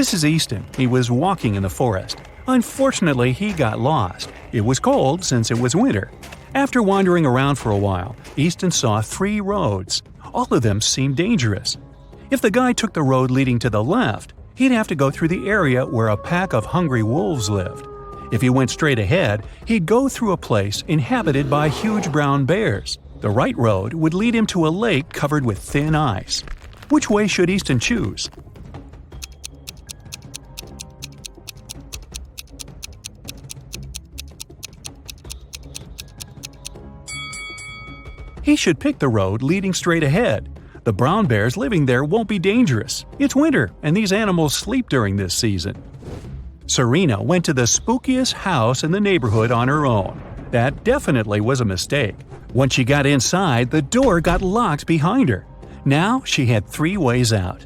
This is Easton. He was walking in the forest. Unfortunately, he got lost. It was cold since it was winter. After wandering around for a while, Easton saw 3 roads. All of them seemed dangerous. If the guy took the road leading to the left, he'd have to go through the area where a pack of hungry wolves lived. If he went straight ahead, he'd go through a place inhabited by huge brown bears. The right road would lead him to a lake covered with thin ice. Which way should Easton choose? He should pick the road leading straight ahead. The brown bears living there won't be dangerous. It's winter, and these animals sleep during this season. Serena went to the spookiest house in the neighborhood on her own. That definitely was a mistake. Once she got inside, the door got locked behind her. Now she had 3 ways out.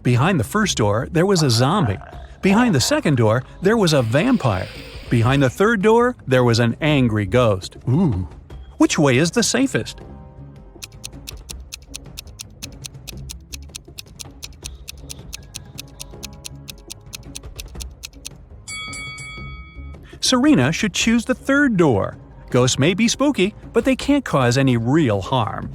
Behind the first door, there was a zombie. Behind the second door, there was a vampire. Behind the third door, there was an angry ghost. Ooh. Which way is the safest? Serena should choose the third door. Ghosts may be spooky, but they can't cause any real harm.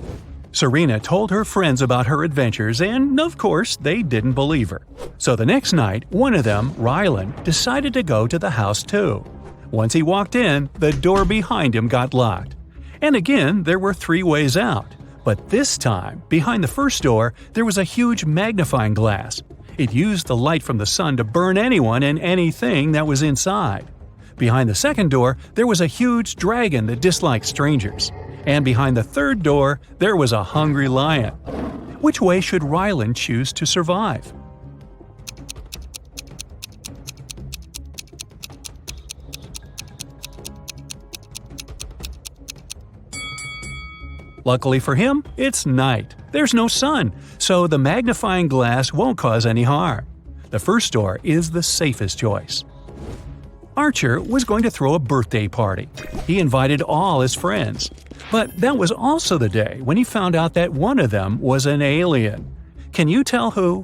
Serena told her friends about her adventures and, of course, they didn't believe her. So the next night, one of them, Ryland, decided to go to the house too. Once he walked in, the door behind him got locked. And again, there were 3 ways out. But this time, behind the first door, there was a huge magnifying glass. It used the light from the sun to burn anyone and anything that was inside. Behind the second door, there was a huge dragon that disliked strangers. And behind the third door, there was a hungry lion. Which way should Ryland choose to survive? Luckily for him, it's night. There's no sun, so the magnifying glass won't cause any harm. The first door is the safest choice. Archer was going to throw a birthday party. He invited all his friends. But that was also the day when he found out that one of them was an alien. Can you tell who?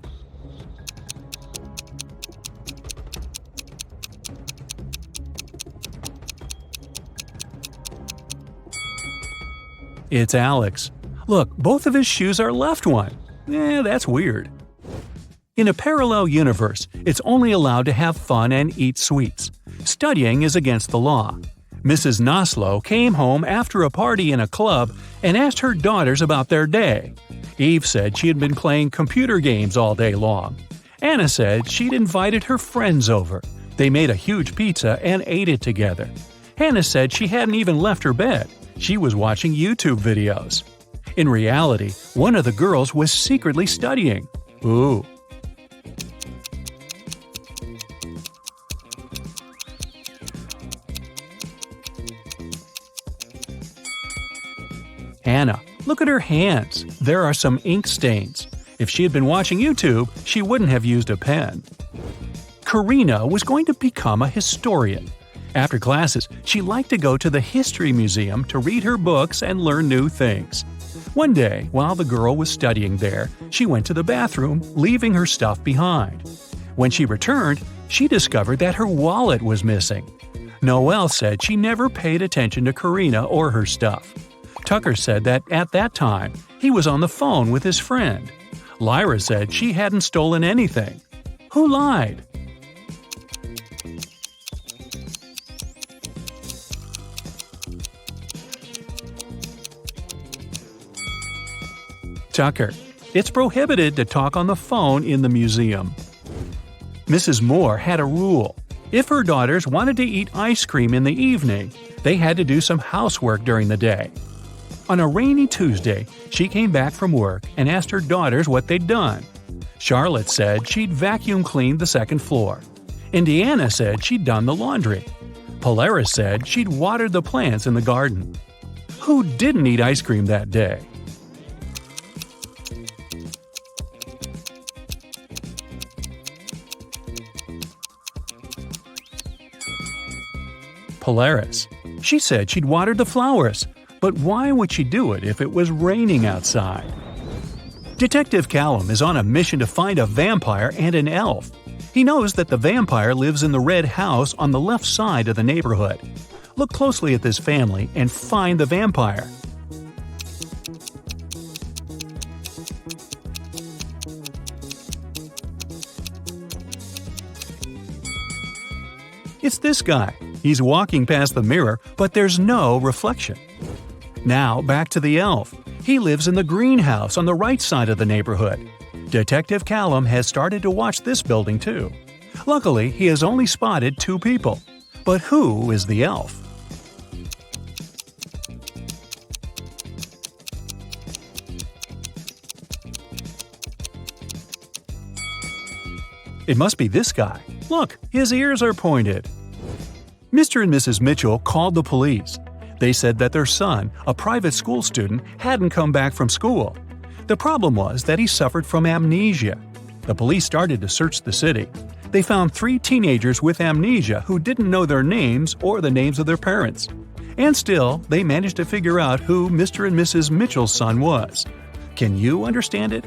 It's Alex. Look, both of his shoes are left one. That's weird. In a parallel universe, it's only allowed to have fun and eat sweets. Studying is against the law. Mrs. Noslow came home after a party in a club and asked her daughters about their day. Eve said she had been playing computer games all day long. Anna said she'd invited her friends over. They made a huge pizza and ate it together. Hannah said she hadn't even left her bed. She was watching YouTube videos. In reality, one of the girls was secretly studying. Ooh. Hannah, look at her hands. There are some ink stains. If she had been watching YouTube, she wouldn't have used a pen. Karina was going to become a historian. After classes, she liked to go to the History Museum to read her books and learn new things. One day, while the girl was studying there, she went to the bathroom, leaving her stuff behind. When she returned, she discovered that her wallet was missing. Noelle said she never paid attention to Karina or her stuff. Tucker said that at that time, he was on the phone with his friend. Lyra said she hadn't stolen anything. Who lied? Tucker. It's prohibited to talk on the phone in the museum. Mrs. Moore had a rule. If her daughters wanted to eat ice cream in the evening, they had to do some housework during the day. On a rainy Tuesday, she came back from work and asked her daughters what they'd done. Charlotte said she'd vacuum cleaned the second floor. Indiana said she'd done the laundry. Polaris said she'd watered the plants in the garden. Who didn't eat ice cream that day? Polaris. She said she'd watered the flowers. But why would she do it if it was raining outside? Detective Callum is on a mission to find a vampire and an elf. He knows that the vampire lives in the red house on the left side of the neighborhood. Look closely at this family and find the vampire. It's this guy. He's walking past the mirror, but there's no reflection. Now back to the elf. He lives in the greenhouse on the right side of the neighborhood. Detective Callum has started to watch this building too. Luckily, he has only spotted 2 people. But who is the elf? It must be this guy. Look, his ears are pointed. Mr. and Mrs. Mitchell called the police. They said that their son, a private school student, hadn't come back from school. The problem was that he suffered from amnesia. The police started to search the city. They found 3 teenagers with amnesia who didn't know their names or the names of their parents. And still, they managed to figure out who Mr. and Mrs. Mitchell's son was. Can you understand it?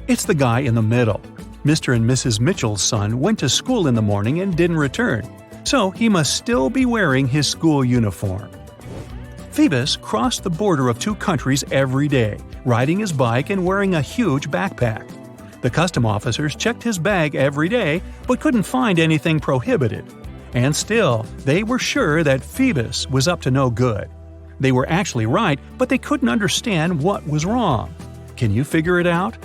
It's the guy in the middle. Mr. and Mrs. Mitchell's son went to school in the morning and didn't return, so he must still be wearing his school uniform. Phoebus crossed the border of 2 countries every day, riding his bike and wearing a huge backpack. The custom officers checked his bag every day but couldn't find anything prohibited. And still, they were sure that Phoebus was up to no good. They were actually right, but they couldn't understand what was wrong. Can you figure it out?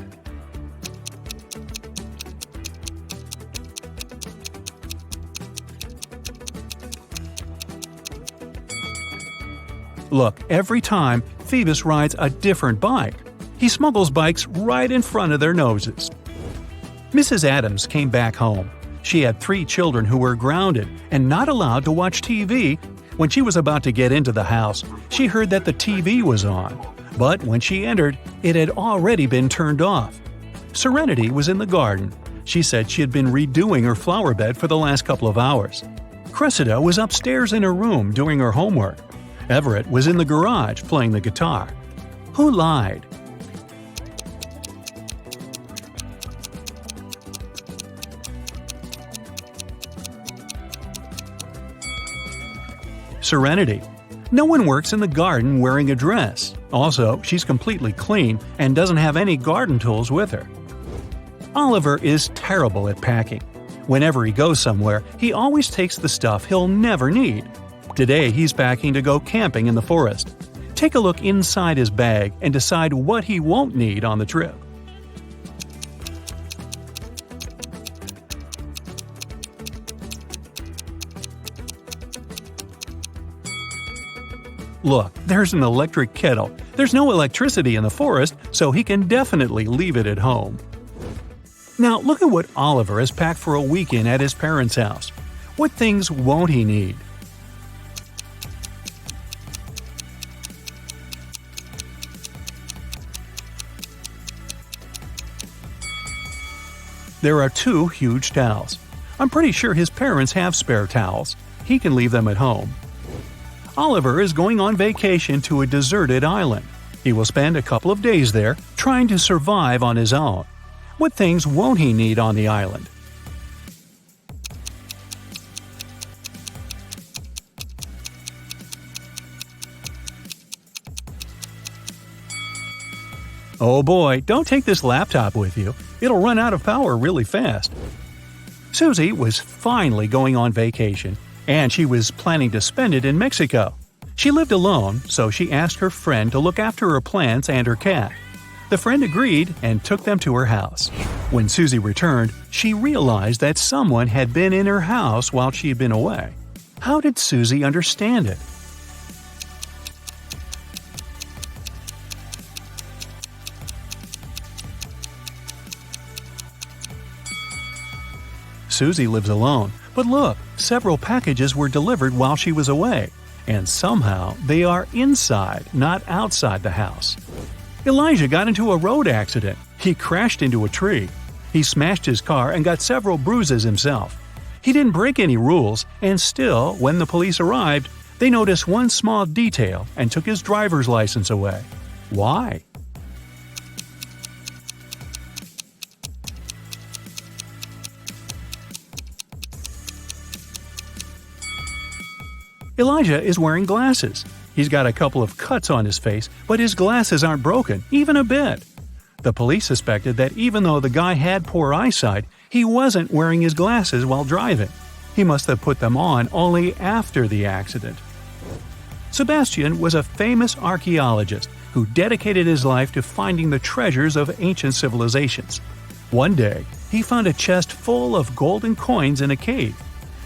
Look, every time, Phoebus rides a different bike. He smuggles bikes right in front of their noses. Mrs. Adams came back home. She had 3 children who were grounded and not allowed to watch TV. When she was about to get into the house, she heard that the TV was on. But when she entered, it had already been turned off. Serenity was in the garden. She said she had been redoing her flower bed for the last couple of hours. Cressida was upstairs in her room doing her homework. Everett was in the garage playing the guitar. Who lied? Serenity. No one works in the garden wearing a dress. Also, she's completely clean and doesn't have any garden tools with her. Oliver is terrible at packing. Whenever he goes somewhere, he always takes the stuff he'll never need. Today, he's packing to go camping in the forest. Take a look inside his bag and decide what he won't need on the trip. Look, there's an electric kettle. There's no electricity in the forest, so he can definitely leave it at home. Now, look at what Oliver has packed for a weekend at his parents' house. What things won't he need? There are 2 huge towels. I'm pretty sure his parents have spare towels. He can leave them at home. Oliver is going on vacation to a deserted island. He will spend a couple of days there, trying to survive on his own. What things won't he need on the island? Oh boy, don't take this laptop with you. It'll run out of power really fast. Susie was finally going on vacation, and she was planning to spend it in Mexico. She lived alone, so she asked her friend to look after her plants and her cat. The friend agreed and took them to her house. When Susie returned, she realized that someone had been in her house while she had been away. How did Susie understand it? Susie lives alone, but look, several packages were delivered while she was away, and somehow they are inside, not outside the house. Elijah got into a road accident. He crashed into a tree. He smashed his car and got several bruises himself. He didn't break any rules, and still, when the police arrived, They noticed one small detail and took his driver's license away. Why? Elijah is wearing glasses. He's got a couple of cuts on his face, but his glasses aren't broken, even a bit. The police suspected that even though the guy had poor eyesight, he wasn't wearing his glasses while driving. He must have put them on only after the accident. Sebastian was a famous archaeologist who dedicated his life to finding the treasures of ancient civilizations. One day, he found a chest full of golden coins in a cave.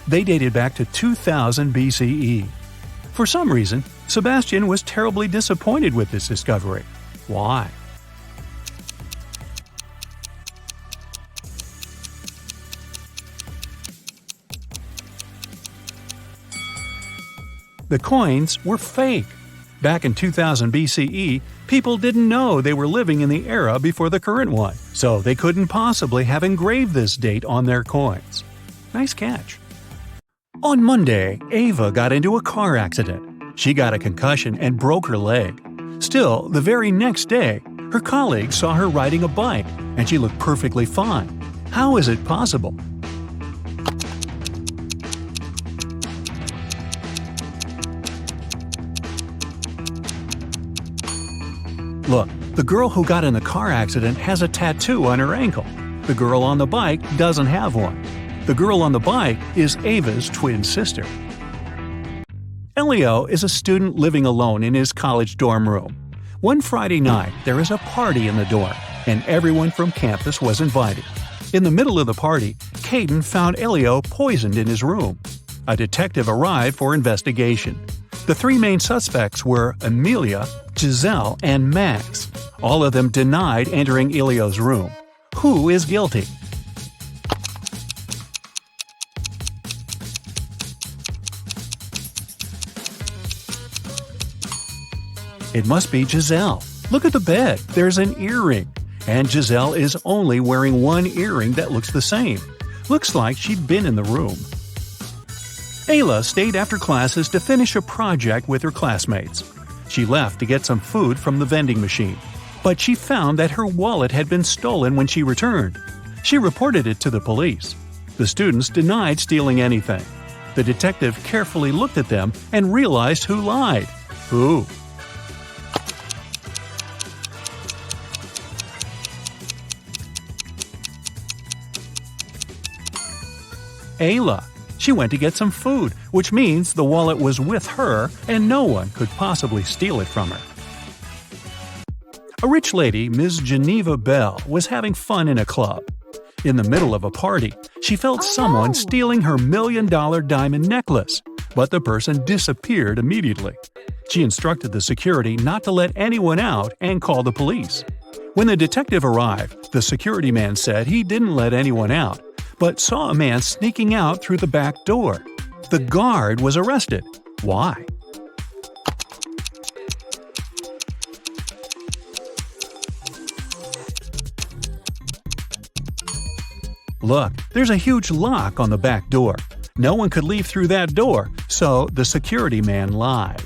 They dated back to 2000 BCE. For some reason, Sebastian was terribly disappointed with this discovery. Why? The coins were fake. Back in 2000 BCE, people didn't know they were living in the era before the current one, so they couldn't possibly have engraved this date on their coins. Nice catch. On Monday, Ava got into a car accident. She got a concussion and broke her leg. Still, the very next day, her colleagues saw her riding a bike, and she looked perfectly fine. How is it possible? Look, the girl who got in the car accident has a tattoo on her ankle. The girl on the bike doesn't have one. The girl on the bike is Ava's twin sister. Elio is a student living alone in his college dorm room. One Friday night, there is a party in the dorm, and everyone from campus was invited. In the middle of the party, Caden found Elio poisoned in his room. A detective arrived for investigation. The three main suspects were Amelia, Giselle, and Max. All of them denied entering Elio's room. Who is guilty? It must be Giselle. Look at the bed. There's an earring. And Giselle is only wearing one earring that looks the same. Looks like she'd been in the room. Ayla stayed after classes to finish a project with her classmates. She left to get some food from the vending machine, but she found that her wallet had been stolen when she returned. She reported it to the police. The students denied stealing anything. The detective carefully looked at them and realized who lied. Who? Ayla. She went to get some food, which means the wallet was with her and no one could possibly steal it from her. A rich lady, Ms. Geneva Bell, was having fun in a club. In the middle of a party, she felt someone stealing her $1 million diamond necklace, but the person disappeared immediately. She instructed the security not to let anyone out and call the police. When the detective arrived, the security man said he didn't let anyone out, but saw a man sneaking out through the back door. The guard was arrested. Why? Look, there's a huge lock on the back door. No one could leave through that door, so the security man lied.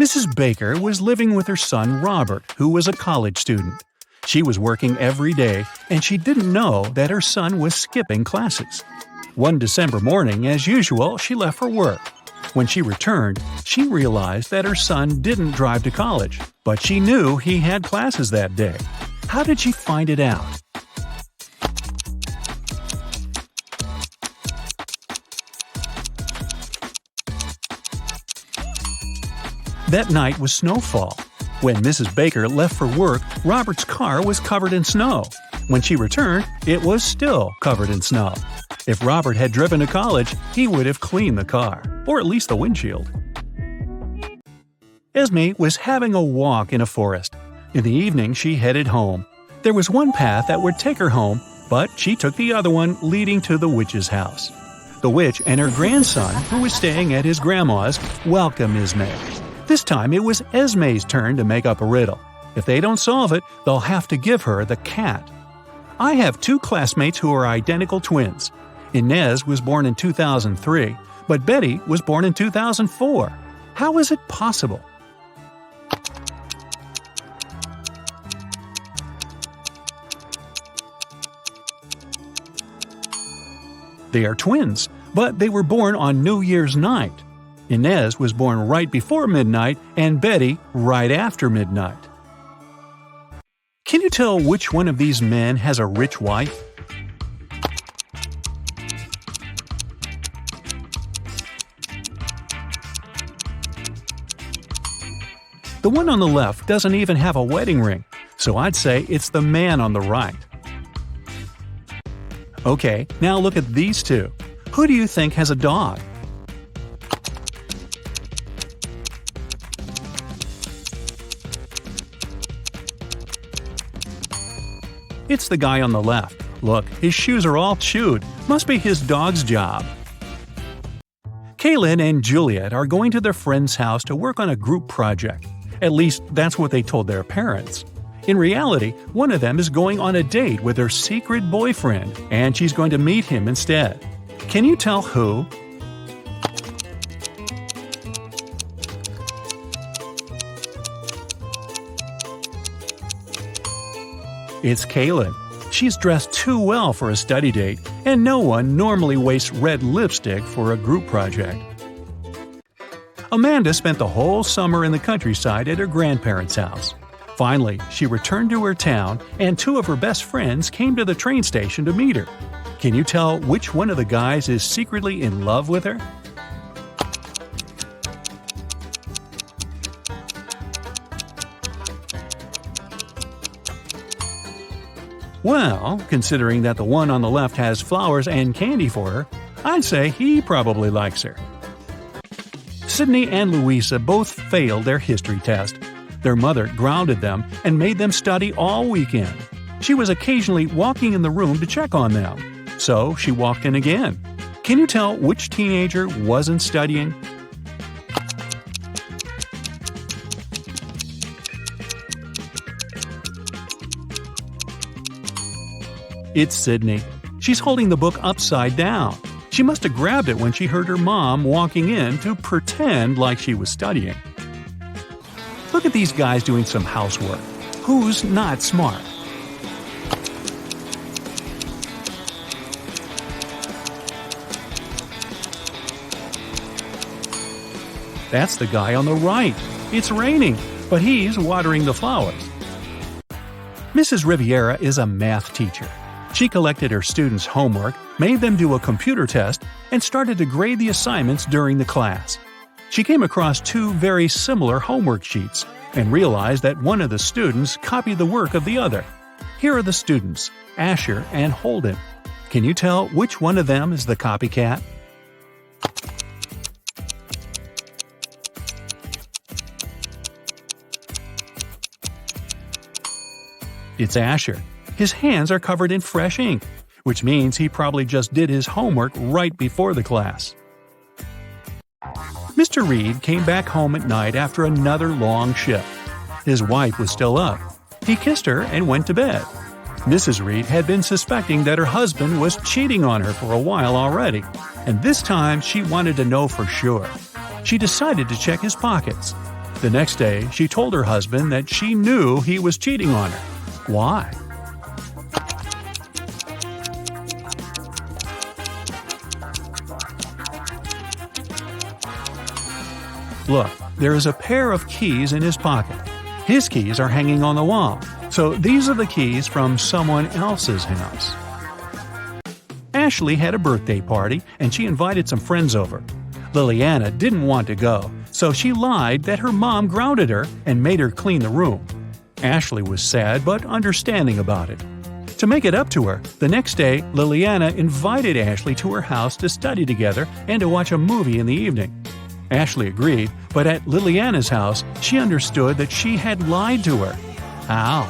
Mrs. Baker was living with her son Robert, who was a college student. She was working every day, and she didn't know that her son was skipping classes. One December morning, as usual, she left for work. When she returned, she realized that her son didn't drive to college, but she knew he had classes that day. How did she find it out? That night was snowfall. When Mrs. Baker left for work, Robert's car was covered in snow. When she returned, it was still covered in snow. If Robert had driven to college, he would have cleaned the car, or at least the windshield. Esme was having a walk in a forest. In the evening, she headed home. There was one path that would take her home, but she took the other one leading to the witch's house. The witch and her grandson, who was staying at his grandma's, welcomed Esme. This time it was Esme's turn to make up a riddle. If they don't solve it, they'll have to give her the cat. I have two classmates who are identical twins. Inez was born in 2003, but Betty was born in 2004. How is it possible? They are twins, but they were born on New Year's night. Inez was born right before midnight and Betty right after midnight. Can you tell which one of these men has a rich wife? The one on the left doesn't even have a wedding ring, so I'd say it's the man on the right. Okay, now look at these two. Who do you think has a dog? It's the guy on the left. Look, his shoes are all chewed. Must be his dog's job. Kaylin and Juliet are going to their friend's house to work on a group project. At least, that's what they told their parents. In reality, one of them is going on a date with her secret boyfriend, and she's going to meet him instead. Can you tell who? It's Kaylin. She's dressed too well for a study date, and no one normally wastes red lipstick for a group project. Amanda spent the whole summer in the countryside at her grandparents' house. Finally, she returned to her town, and two of her best friends came to the train station to meet her. Can you tell which one of the guys is secretly in love with her? Well, considering that the one on the left has flowers and candy for her, I'd say he probably likes her. Sydney and Louisa both failed their history test. Their mother grounded them and made them study all weekend. She was occasionally walking in the room to check on them. So she walked in again. Can you tell which teenager wasn't studying? It's Sydney. She's holding the book upside down. She must have grabbed it when she heard her mom walking in to pretend like she was studying. Look at these guys doing some housework. Who's not smart? That's the guy on the right. It's raining, but he's watering the flowers. Mrs. Riviera is a math teacher. She collected her students' homework, made them do a computer test, and started to grade the assignments during the class. She came across two very similar homework sheets and realized that one of the students copied the work of the other. Here are the students, Asher and Holden. Can you tell which one of them is the copycat? It's Asher. His hands are covered in fresh ink, which means he probably just did his homework right before the class. Mr. Reed came back home at night after another long shift. His wife was still up. He kissed her and went to bed. Mrs. Reed had been suspecting that her husband was cheating on her for a while already, and this time she wanted to know for sure. She decided to check his pockets. The next day, she told her husband that she knew he was cheating on her. Why? Look, there is a pair of keys in his pocket. His keys are hanging on the wall, so these are the keys from someone else's house. Ashley had a birthday party, and she invited some friends over. Liliana didn't want to go, so she lied that her mom grounded her and made her clean the room. Ashley was sad but understanding about it. To make it up to her, the next day, Liliana invited Ashley to her house to study together and to watch a movie in the evening. Ashley agreed, but at Liliana's house, she understood that she had lied to her. How?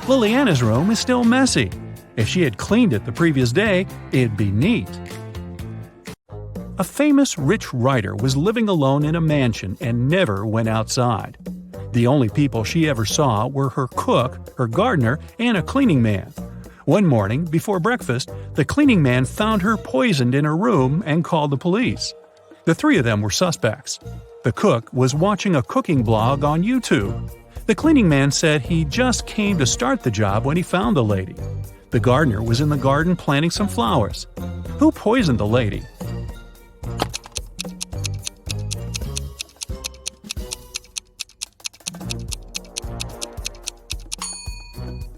Liliana's room is still messy. If she had cleaned it the previous day, it'd be neat. A famous rich writer was living alone in a mansion and never went outside. The only people she ever saw were her cook, her gardener, and a cleaning man. One morning, before breakfast, the cleaning man found her poisoned in her room and called the police. The three of them were suspects. The cook was watching a cooking blog on YouTube. The cleaning man said he just came to start the job when he found the lady. The gardener was in the garden planting some flowers. Who poisoned the lady?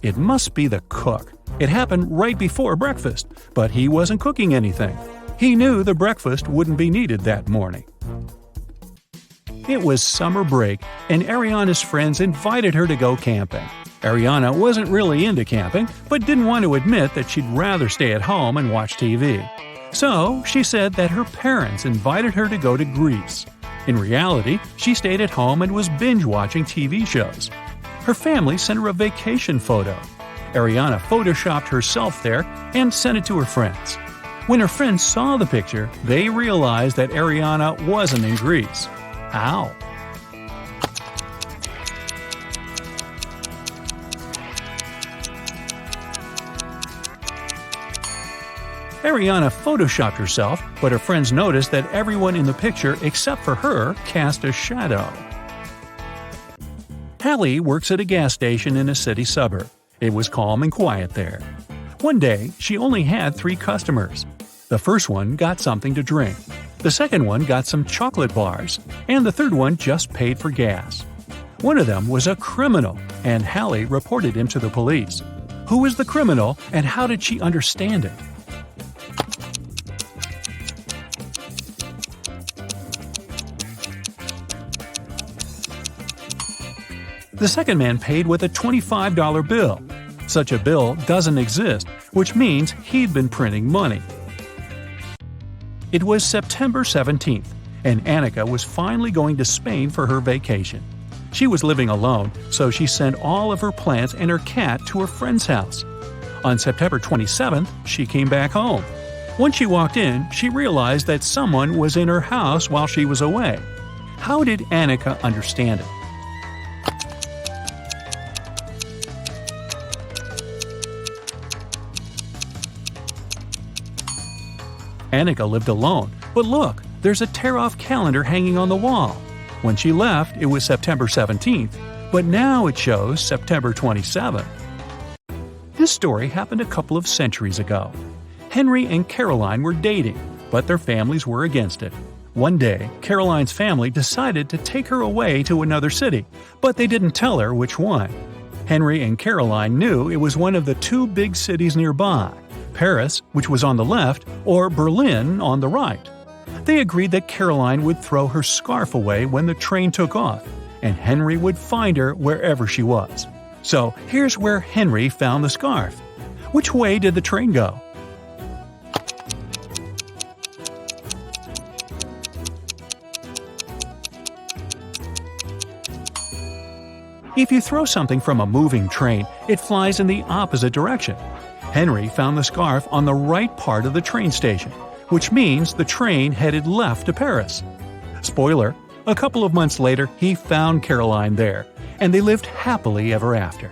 It must be the cook. It happened right before breakfast, but he wasn't cooking anything. He knew the breakfast wouldn't be needed that morning. It was summer break, and Ariana's friends invited her to go camping. Ariana wasn't really into camping, but didn't want to admit that she'd rather stay at home and watch TV. So, she said that her parents invited her to go to Greece. In reality, she stayed at home and was binge-watching TV shows. Her family sent her a vacation photo. Ariana photoshopped herself there and sent it to her friends. When her friends saw the picture, they realized that Ariana wasn't in Greece. How? Ariana photoshopped herself, but her friends noticed that everyone in the picture except for her cast a shadow. Hallie works at a gas station in a city suburb. It was calm and quiet there. One day, she only had 3 customers. The first one got something to drink. The second one got some chocolate bars, and the third one just paid for gas. One of them was a criminal, and Hallie reported him to the police. Who was the criminal, and how did she understand it? The second man paid with a $25 bill. Such a bill doesn't exist, which means he'd been printing money. It was September 17th, and Annika was finally going to Spain for her vacation. She was living alone, so she sent all of her plants and her cat to her friend's house. On September 27th, she came back home. When she walked in, she realized that someone was in her house while she was away. How did Annika understand it? Annika lived alone, but look, there's a tear-off calendar hanging on the wall. When she left, it was September 17th, but now it shows September 27th. This story happened a couple of centuries ago. Henry and Caroline were dating, but their families were against it. One day, Caroline's family decided to take her away to another city, but they didn't tell her which one. Henry and Caroline knew it was one of the 2 big cities nearby, Paris, which was on the left, or Berlin on the right. They agreed that Caroline would throw her scarf away when the train took off, and Henry would find her wherever she was. So here's where Henry found the scarf. Which way did the train go? If you throw something from a moving train, it flies in the opposite direction. Henry found the scarf on the right part of the train station, which means the train headed left to Paris. Spoiler, a couple of months later he found Caroline there, and they lived happily ever after.